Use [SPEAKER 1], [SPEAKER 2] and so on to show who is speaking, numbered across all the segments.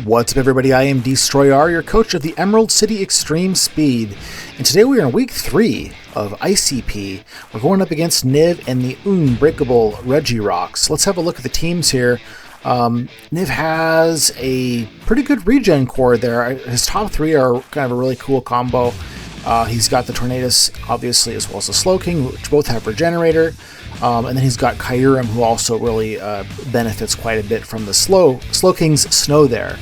[SPEAKER 1] What's up, everybody? I am Destroyer, your coach of the Emerald City Extreme Speed, and today we are in week 3 of ICP. We're going up against Niv and the Unbreakable Regirock. Let's have a look at the teams here. Niv has a pretty good regen core there. His top 3 are kind of a really cool combo. He's got the Tornadus, obviously, as well as the Slowking, which both have Regenerator. And then he's got Kyurem, who also really benefits quite a bit from the Slowking's Snow there.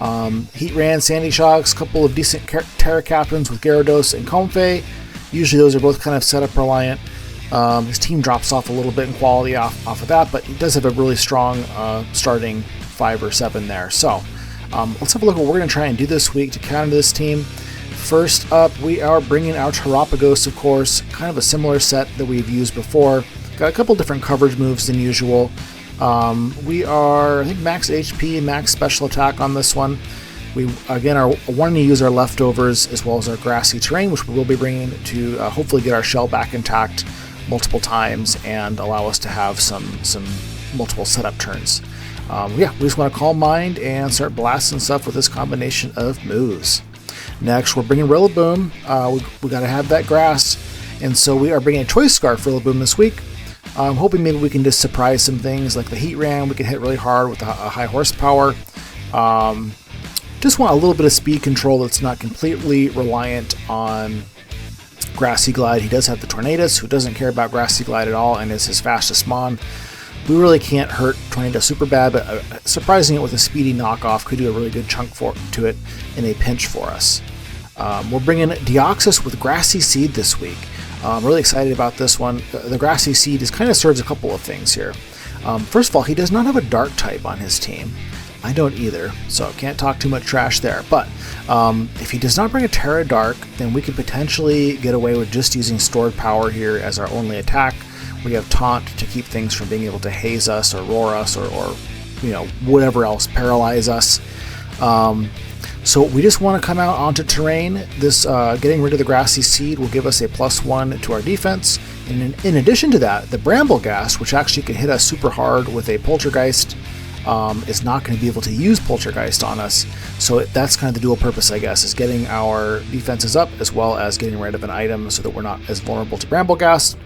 [SPEAKER 1] Heatran, Sandy Shocks, a couple of decent Terra Captains with Gyarados and Comfey. Usually those are both kind of setup reliant. His team drops off a little bit in quality off of that, but he does have a really strong starting 5 or 7 there. So let's have a look at what we're going to try and do this week to counter this team. First up, we are bringing out Terapagos, of course, kind of a similar set that we've used before. Got a couple different coverage moves than usual. We are, I think, max HP and max special attack on this one. We, again, are wanting to use our leftovers as well as our grassy terrain, which we will be bringing to hopefully get our shell back intact multiple times and allow us to have some multiple setup turns. Yeah, we just want to calm mind and start blasting stuff with this combination of moves. Next, we're bringing Rillaboom. We got to have that grass, and so we are bringing a Choice Scarf for Rillaboom this week. I'm hoping maybe we can just surprise some things like the Heatran. We can hit really hard with a high horsepower. Just want a little bit of speed control that's not completely reliant on Grassy Glide. He does have the Tornadus, who doesn't care about Grassy Glide at all and is his fastest Mon. We really can't hurt Tornado super bad, but surprising it with a speedy knockoff could do a really good chunk to it in a pinch for us. We're bringing Deoxys with Grassy Seed this week. I'm really excited about this one. The Grassy Seed kind of serves a couple of things here. First of all, he does not have a Dark type on his team. I don't either, so can't talk too much trash there. But if he does not bring a Terra Dark, then we could potentially get away with just using Stored Power here as our only attack. We have Taunt to keep things from being able to haze us or roar us or you know, whatever else, paralyze us. So we just want to come out onto terrain. This getting rid of the Grassy Seed will give us a +1 to our defense. And in addition to that, the Brambleghast, which actually can hit us super hard with a Poltergeist, is not going to be able to use Poltergeist on us. So that's kind of the dual purpose, I guess, is getting our defenses up as well as getting rid of an item so that we're not as vulnerable to Brambleghast.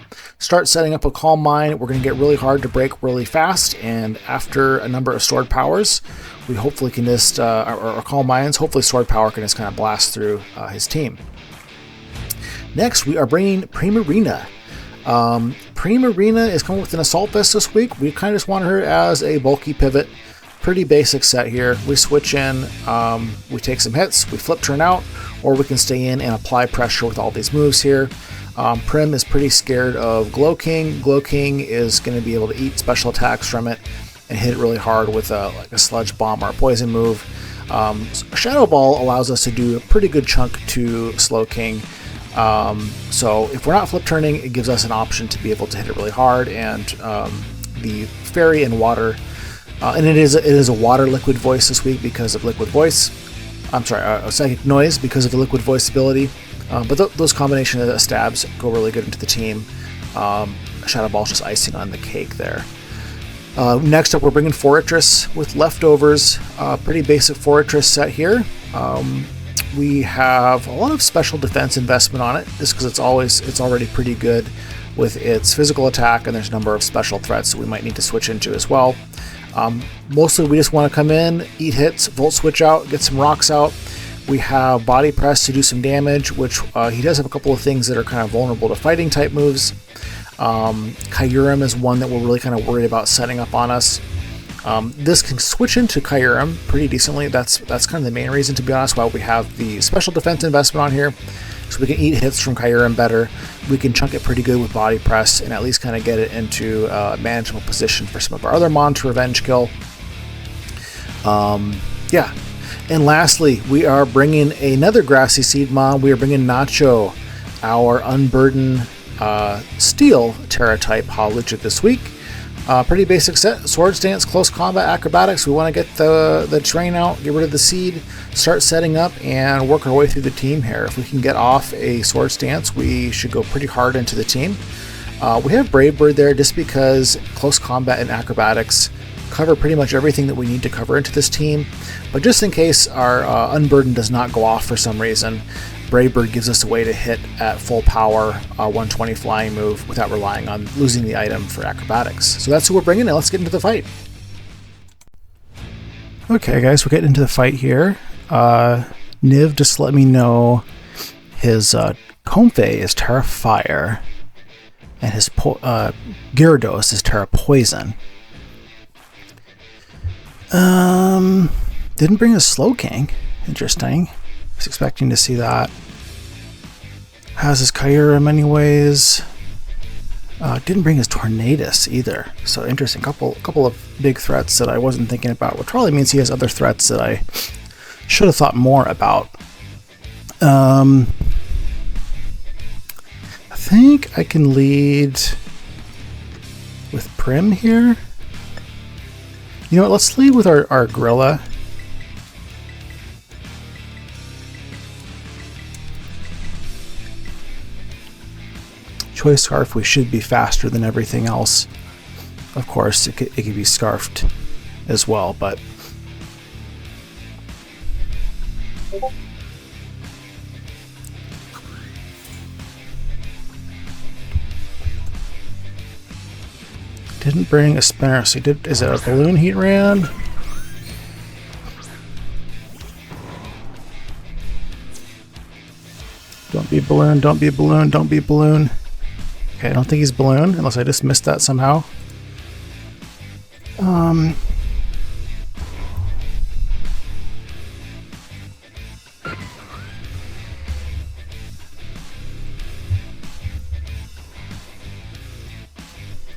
[SPEAKER 1] Start setting up a Calm Mind. We're going to get really hard to break really fast, and after a number of stored powers, we hopefully can just, or Calm Minds, hopefully stored power can just kind of blast through his team. Next, we are bringing Primarina. Primarina is coming with an Assault Vest this week. We kind of just want her as a bulky pivot. Pretty basic set here. We switch in, we take some hits, we flip turn out, or we can stay in and apply pressure with all these moves here. Prim is pretty scared of Glow King. Glow King is going to be able to eat special attacks from it and hit it really hard with like a Sludge Bomb or a Poison move. Shadow Ball allows us to do a pretty good chunk to Slowking. So if we're not flip turning, it gives us an option to be able to hit it really hard. And the Fairy and Water, and it is a Water Liquid Voice this week because of Liquid Voice. I'm sorry, a Psychic Noise because of the Liquid Voice ability. But those combination of stabs go really good into the team. Shadow Ball's just icing on the cake there. Next up, we're bringing Fortress with leftovers. Pretty basic Fortress set here. We have a lot of special defense investment on it, just because it's already pretty good with its physical attack, and there's a number of special threats that we might need to switch into as well. Mostly, we just want to come in, eat hits, Volt Switch out, get some rocks out. We have Body Press to do some damage, which he does have a couple of things that are kind of vulnerable to fighting type moves. Kyurem is one that we're really kind of worried about setting up on us. This can switch into Kyurem pretty decently. That's kind of the main reason, to be honest, why we have the special defense investment on here. So we can eat hits from Kyurem better. We can chunk it pretty good with Body Press and at least kind of get it into a manageable position for some of our other Mon to revenge kill. Yeah. And lastly, we are bringing another Grassy Seed Mon. We are bringing Nacho, our Unburden Steel Terra type Hologic this week. Pretty basic set. Swords Dance, Close Combat, Acrobatics. We want to get the terrain out, get rid of the seed, start setting up, and work our way through the team here. If we can get off a Swords Dance, we should go pretty hard into the team. We have Brave Bird there just because Close Combat and Acrobatics cover pretty much everything that we need to cover into this team, but just in case our Unburden does not go off for some reason, Brave Bird gives us a way to hit at full power 120 flying move without relying on losing the item for acrobatics. So that's who we're bringing, and let's get into the fight. Okay guys, we're getting into the fight here. Niv just let me know his Comfey is Terra Fire, and his Gyarados is Terra Poison. Didn't bring a Slowking. Interesting. I was expecting to see that. Has his Kyurem anyways. Didn't bring his Tornadus either. So interesting. Couple of big threats that I wasn't thinking about, which probably means he has other threats that I should have thought more about. I think I can lead with Prim here. You know what, let's lead with our Gorilla. Choice Scarf, we should be faster than everything else. Of course, it could be Scarfed as well, but didn't bring a spinner, so he did. Is it a balloon heat ran? Don't be balloon, don't be balloon, don't be balloon. Okay, I don't think he's balloon, unless I just missed that somehow.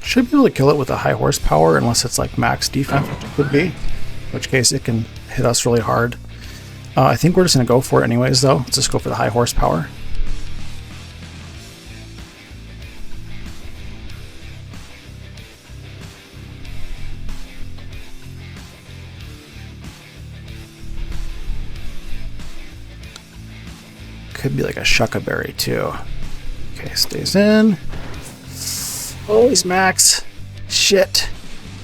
[SPEAKER 1] Should be able to kill it with a high horsepower, unless it's like max defense, which it could be. In which case it can hit us really hard. I think we're just going to go for it anyways, though. Let's just go for the high horsepower. Could be like a Shuckaberry too. Okay, stays in. Oh, he's max. Shit.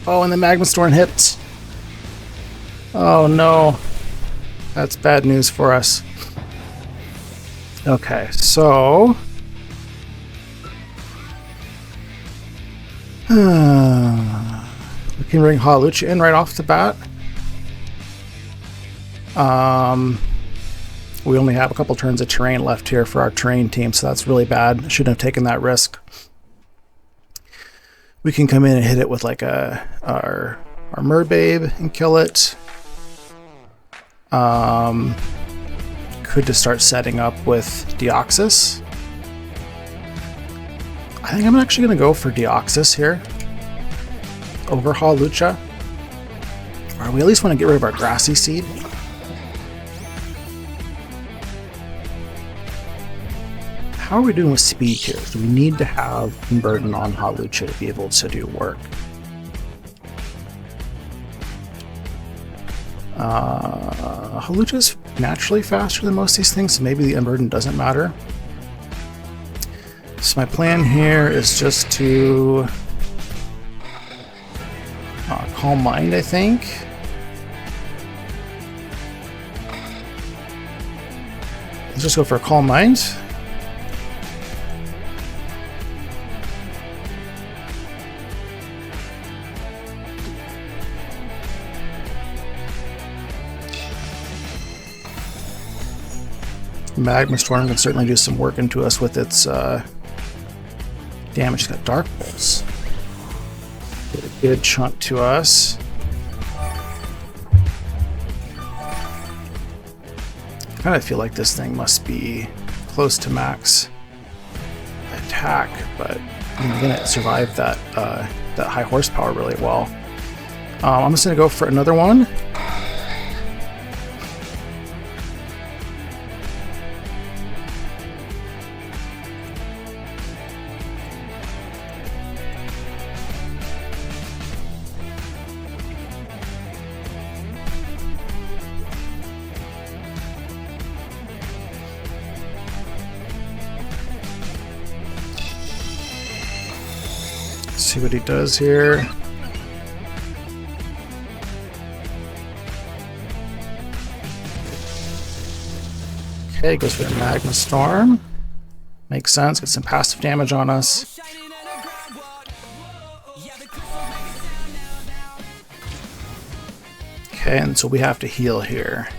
[SPEAKER 1] Oh, and the Magma Storm hits. Oh no. That's bad news for us. Okay, so we can bring Hawlucha in right off the bat. We only have a couple turns of terrain left here for our terrain team, so that's really bad. Shouldn't have taken that risk. We can come in and hit it with like our Murbabe and kill it. Could just start setting up with Deoxys. I think I'm actually going to go for Deoxys here over Hawlucha. Or we at least want to get rid of our Grassy Seed. How are we doing with speed here? So we need to have Burden on Hawlucha to be able to do work. Hawlucha's naturally faster than most of these things, so maybe the Unburden doesn't matter. So my plan here is just to Calm Mind, I think. Let's just go for a Calm Mind. Magma Storm can certainly do some work into us with its damage. It's got Dark Pulse. Get a good chunk to us. I kind of feel like this thing must be close to max attack, but I'm gonna survive that that high horsepower really well. I'm just gonna go for another one. See what he does here. Okay, goes for the Magma Storm. Makes sense, get some passive damage on us. Okay, and so we have to heal here.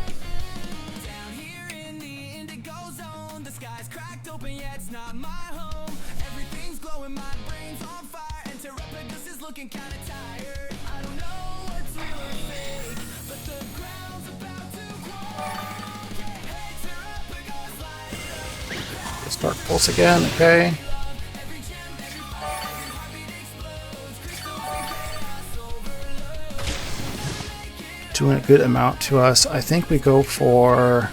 [SPEAKER 1] Dark Pulse again, okay. Doing a good amount to us. I think we go for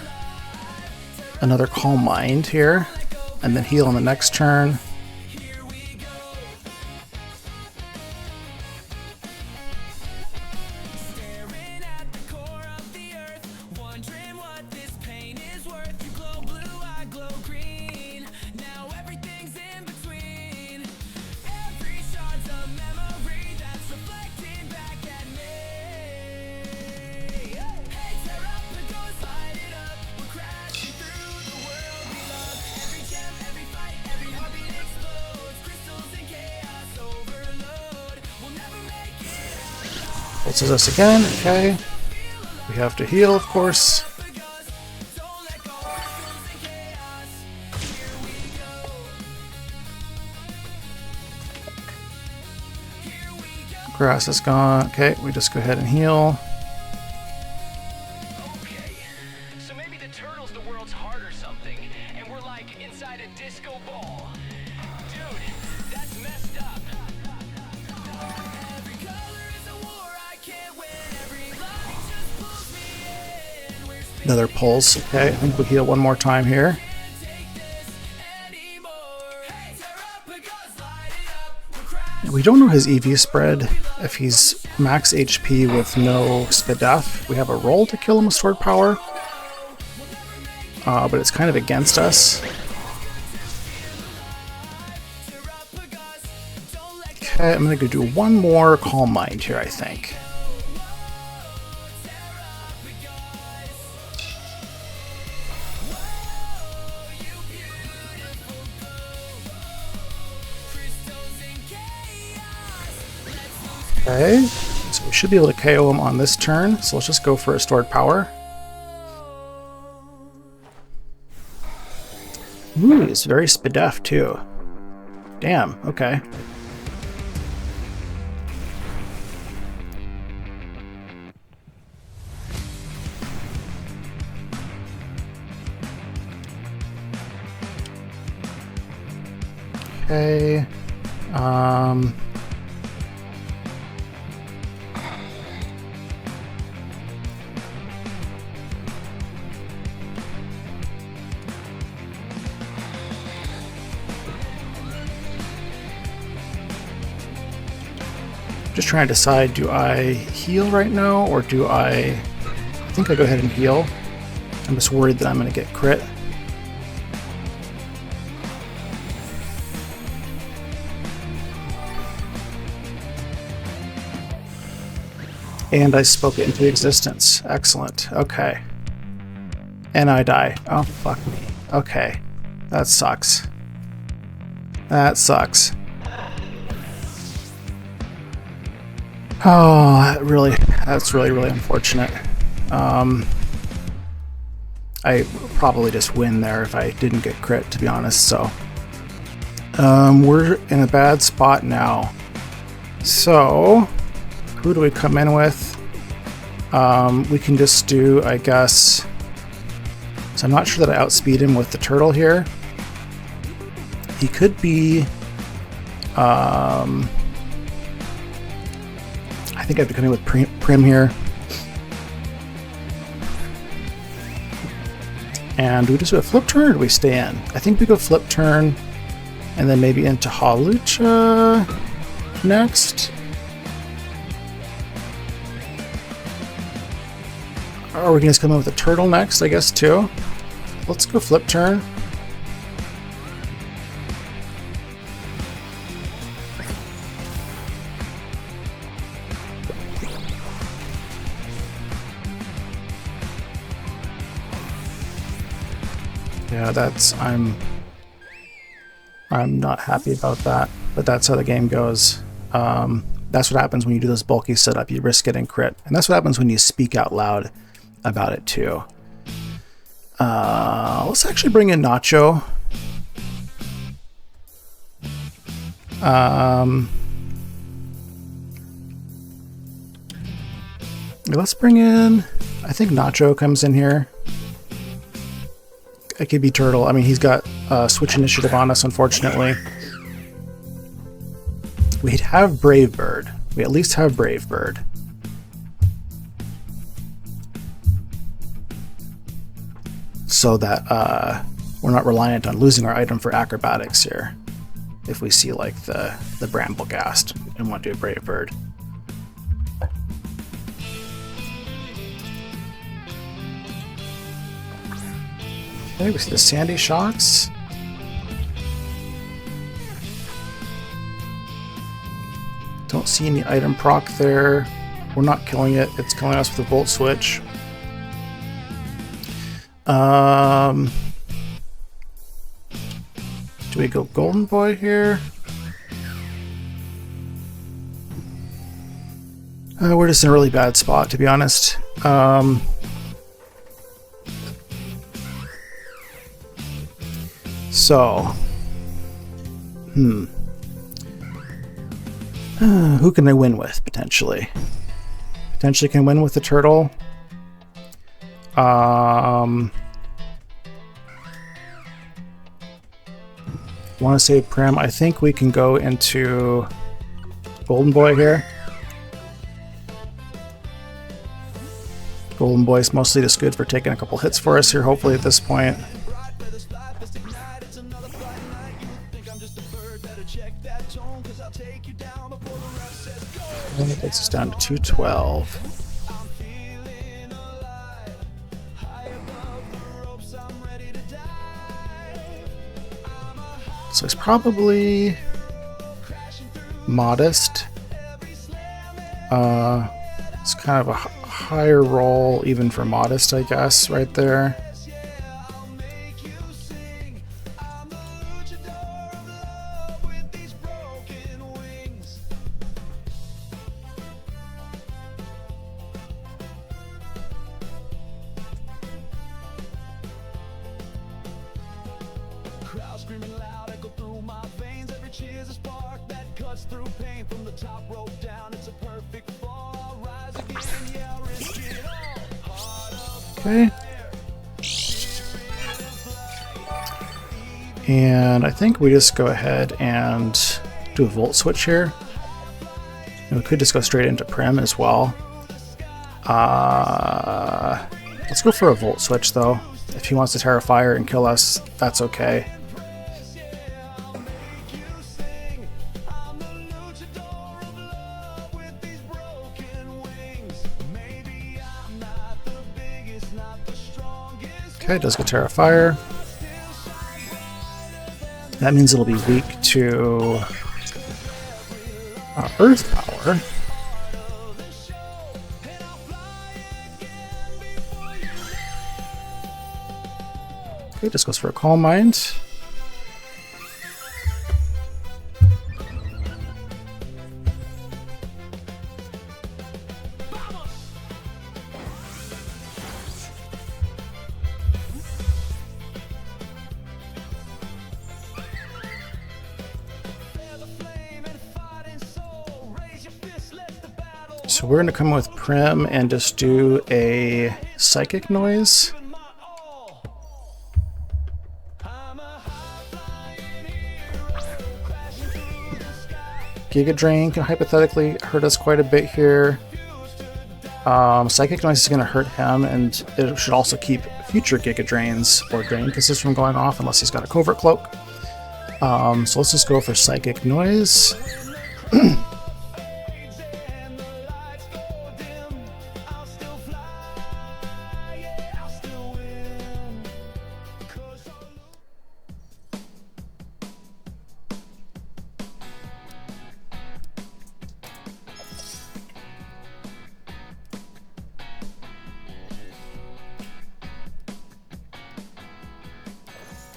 [SPEAKER 1] another Calm Mind here, and then heal on the next turn. Pulses us again, okay. We have to heal, of course. Grass is gone. Okay, we just go ahead and heal.
[SPEAKER 2] Okay, so maybe the turtle's the world's heart or something, and we're like inside a disco ball. Dude, that's messed up. Every color is a war I can't win. Every light just pulls me in.
[SPEAKER 1] Another pulse. Okay, I think we heal one more time here. We don't know his EV spread. If he's max HP with no SPDF, we have a roll to kill him with sword power. But it's kind of against us. Okay, I'm going to go do one more Calm Mind here, I think. Okay, so we should be able to KO him on this turn, so let's just go for a stored power. Ooh, he's very SPDF too. Damn, okay. Okay, just trying to decide, do I heal right now, or do I think I go ahead and heal. I'm just worried that I'm going to get crit. And I spoke it into existence. Excellent. Okay. And I die. Oh, fuck me. Okay. That sucks. That sucks. Oh, that's really unfortunate. I probably just win there if I didn't get crit, to be honest, so. We're in a bad spot now. So, who do we come in with? We can just do, I guess... So I'm not sure that I outspeed him with the turtle here. He could be... I think I'd be coming with Prim here. And do we just do a flip turn, or do we stay in? I think we go flip turn, and then maybe into Halucha next. Or we can just come in with a turtle next, I guess, too. Let's go flip turn. Yeah, I'm not happy about that, but that's how the game goes. That's what happens when you do this bulky setup. You risk getting crit, and that's what happens when you speak out loud about it too. Let's actually bring in Nacho. Let's bring in, I think Nacho comes in here. It could be Turtle. I mean, he's got switch initiative on us, unfortunately. We'd have Brave Bird. We at least have Brave Bird. So that we're not reliant on losing our item for acrobatics here. If we see like the Bramblegast and want to do a Brave Bird. Okay, we see the Sandy Shocks. Don't see any item proc there. We're not killing it. It's killing us with a Volt Switch. Do we go Golden Boy here? We're just in a really bad spot, to be honest. Who can I win with, potentially? Potentially can win with the Turtle. Want to save Prim. I think we can go into Golden Boy here. Golden Boy's mostly just good for taking a couple hits for us here, hopefully, at this point. And it takes us down to 212. So it's probably Modest. It's kind of a higher roll even for Modest, I guess, right there. Okay. And I think we just go ahead and do a Volt Switch here. And we could just go straight into Prim as well. Let's go for a Volt Switch though. If he wants to Terra Fire and kill us, that's okay. Okay, does get Terra Fire. That means it'll be weak to Earth Power. Okay, just goes for a Calm Mind. So we're going to come with Prim and just do a Psychic Noise. Giga Drain can hypothetically hurt us quite a bit here. Psychic Noise is going to hurt him, and it should also keep future Giga Drains or Drain Kisses from going off unless he's got a Covert Cloak. So let's just go for Psychic Noise.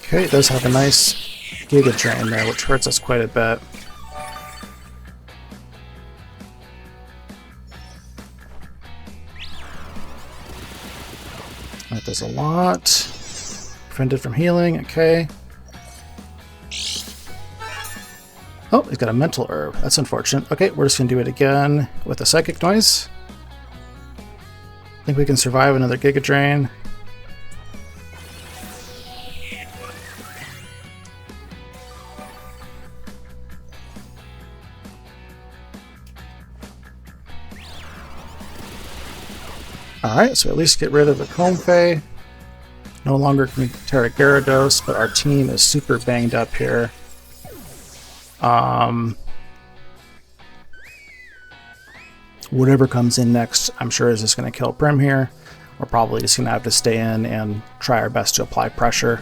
[SPEAKER 1] Okay, it does have a nice Giga Drain there, which hurts us quite a bit. That does a lot. Prevented from healing, okay. Oh, he's got a mental herb. That's unfortunate. Okay, we're just going to do it again with a psychic noise. I think we can survive another Giga Drain. Alright, so at least get rid of the Comfey. No longer can we tear a Gyarados, but our team is super banged up here. Whatever comes in next, I'm sure is just going to kill Prim here. We're probably just going to have to stay in and try our best to apply pressure.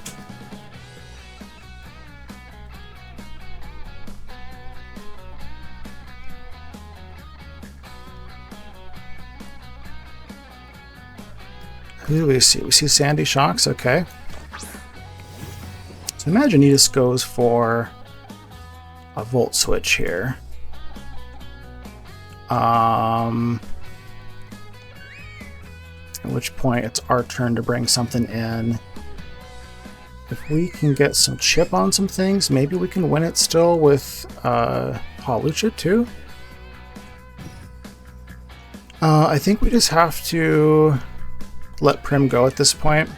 [SPEAKER 1] Who do we see? We see Sandy Shocks, okay. So imagine he just goes for a Volt Switch here. At which point it's our turn to bring something in. If we can get some chip on some things, maybe we can win it still with Hawlucha too. I think we just have to let Prim go at this point.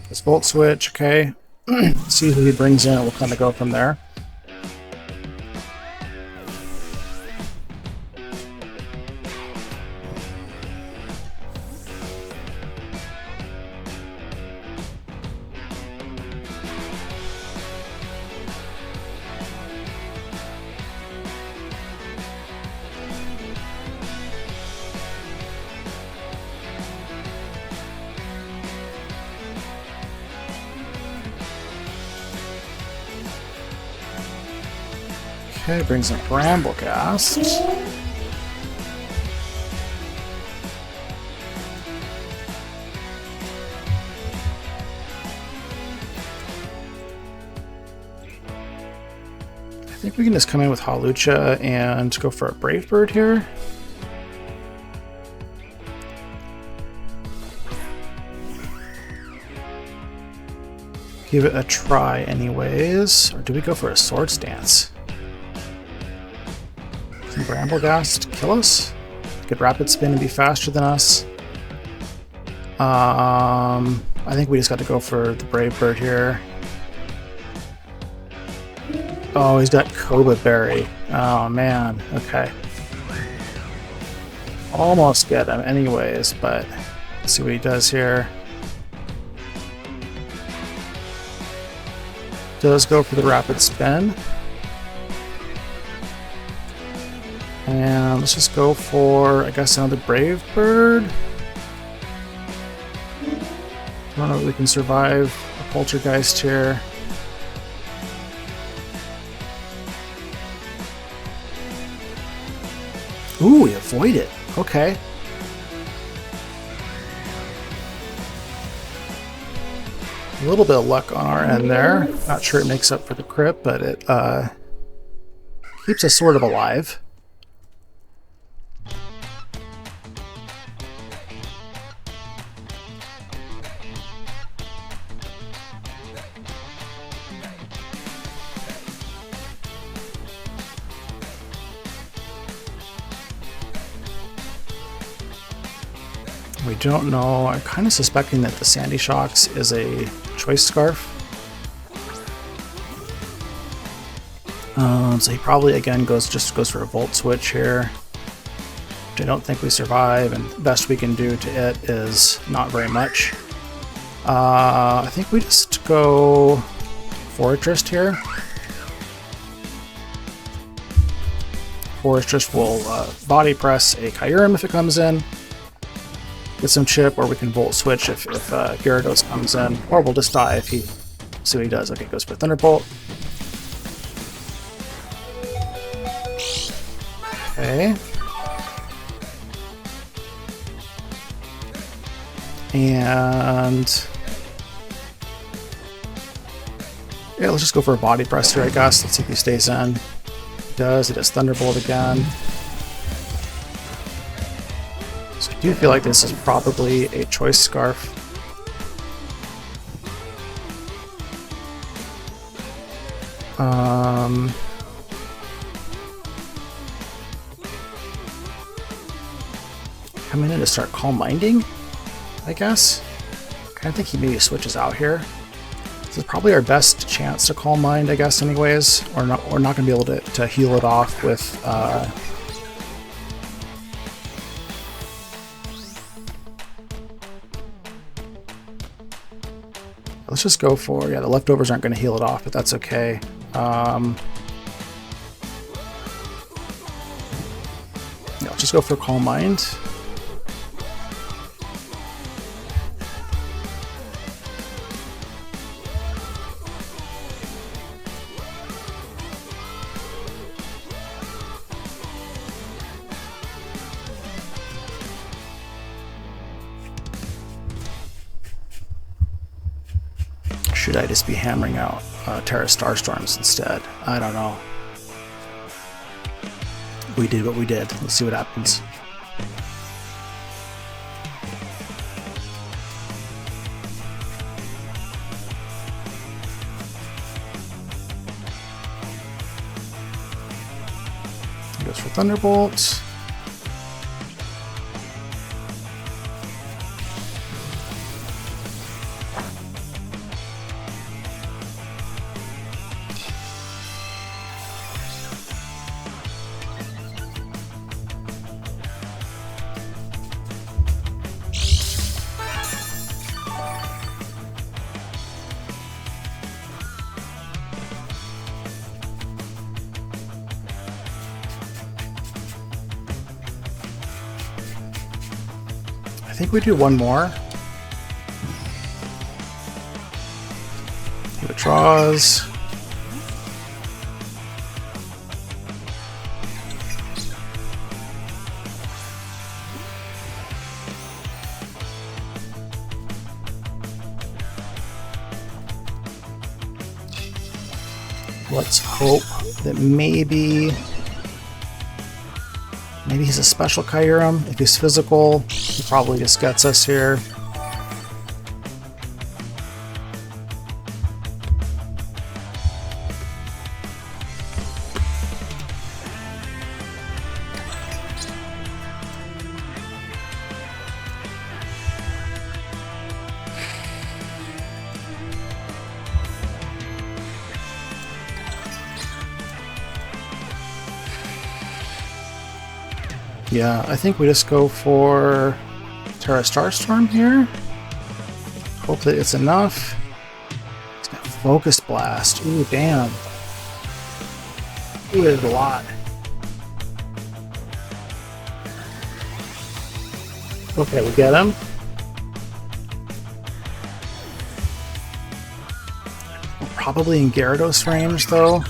[SPEAKER 1] This Volt Switch, okay. See who he brings in, and we'll kind of go from there. Okay, brings in Bramblegast. I think we can just come in with Hawlucha and go for a Brave Bird here. Give it a try anyways. Or do we go for a Swords Dance? Can Bramblegast kill us? Could Rapid Spin and be faster than us. I think we just got to go for the Brave Bird here. Oh, he's got Koba Berry. Oh man, okay. Almost get him anyways, but let's see what he does here. Does go for the Rapid Spin. And let's just go for, I guess, another Brave Bird. I don't know if we can survive a Poltergeist here. Ooh, we avoid it. Okay. A little bit of luck on our end there. Not sure it makes up for the crit, but it keeps us sort of alive. We don't know. I'm kind of suspecting that the Sandy Shocks is a Choice Scarf. So he probably again goes for a Volt Switch here, which I don't think we survive, and the best we can do to it is not very much. I think we just go Fortress here. Fortress will Body Press a Kyurem if it comes in. Get some chip, or we can Volt Switch if Gyarados comes in, or we'll just die if he... See what he does. Okay, goes for Thunderbolt. Okay. And Yeah, let's just go for a body press here, I guess. Let's see if he stays in. He does. He does Thunderbolt again. So I do feel like this is probably a choice scarf. Coming in to start Calm Minding, I guess. I think he maybe switches out here. This is probably our best chance to Calm Mind, I guess, anyways. We're not going to be able to heal it off with... Let's just go for... Yeah, the leftovers aren't going to heal it off, but that's okay. Yeah, let's just go for Calm Mind. Should I just be hammering out Terra Starstorms instead? I don't know. We did what we did. Let's see what happens. He goes for Thunderbolt. I think we do one more. He withdraws. Let's hope that maybe he's a special Kyurem. If he's physical, he probably just gets us here. Yeah, I think we just go for Terra Starstorm here. Hope that it's enough. He's got Focus Blast. Ooh, damn. Ooh, there's a lot. Okay, we get him. We're probably in Gyarados range, though.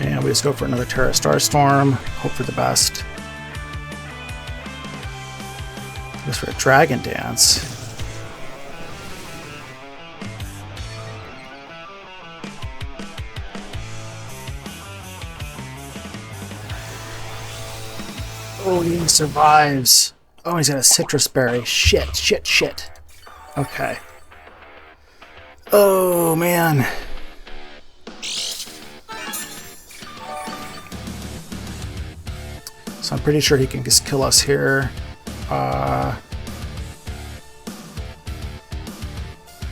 [SPEAKER 1] And we just go for another Terra Starstorm. Hope for the best. Goes for a Dragon Dance. Oh, he survives. Oh, he's got a Citrus Berry. Shit, shit, shit. Okay. Oh, man. So I'm pretty sure he can just kill us here.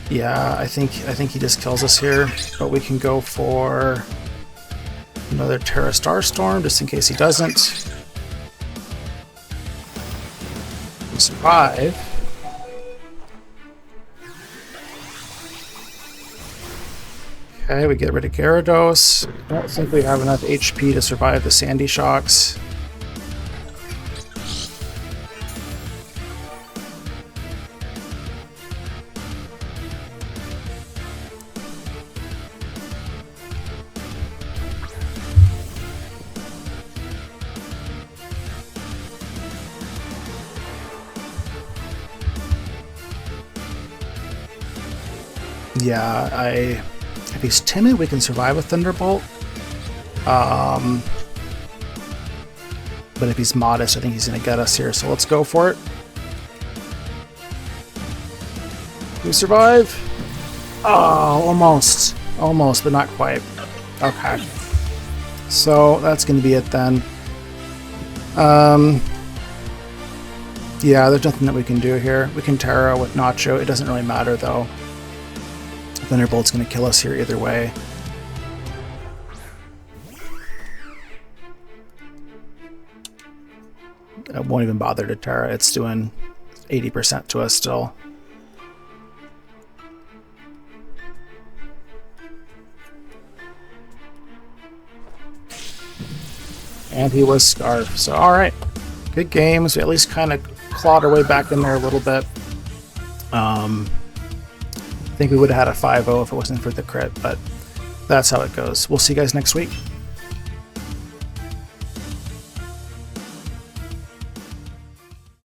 [SPEAKER 1] Yeah, I think he just kills us here, but we can go for another Terra Starstorm just in case he doesn't. We survive. Okay, we get rid of Gyarados. I don't think we have enough HP to survive the Sandy Shocks. Yeah, if he's timid, we can survive a Thunderbolt. But if he's modest, I think he's going to get us here. So let's go for it. We survive. Oh, almost. Almost, but not quite. Okay. So that's going to be it then. Yeah, there's nothing that we can do here. We can Terra with Nacho. It doesn't really matter, though. Thunderbolt's going to kill us here either way. I won't even bother to Terra. It's doing 80% to us still. And he was Scarf. So, alright. Good games. We at least kind of clawed our way back in there a little bit. I think we would have had a 5-0 if it wasn't for the crit, but that's how it goes. We'll see you guys next week.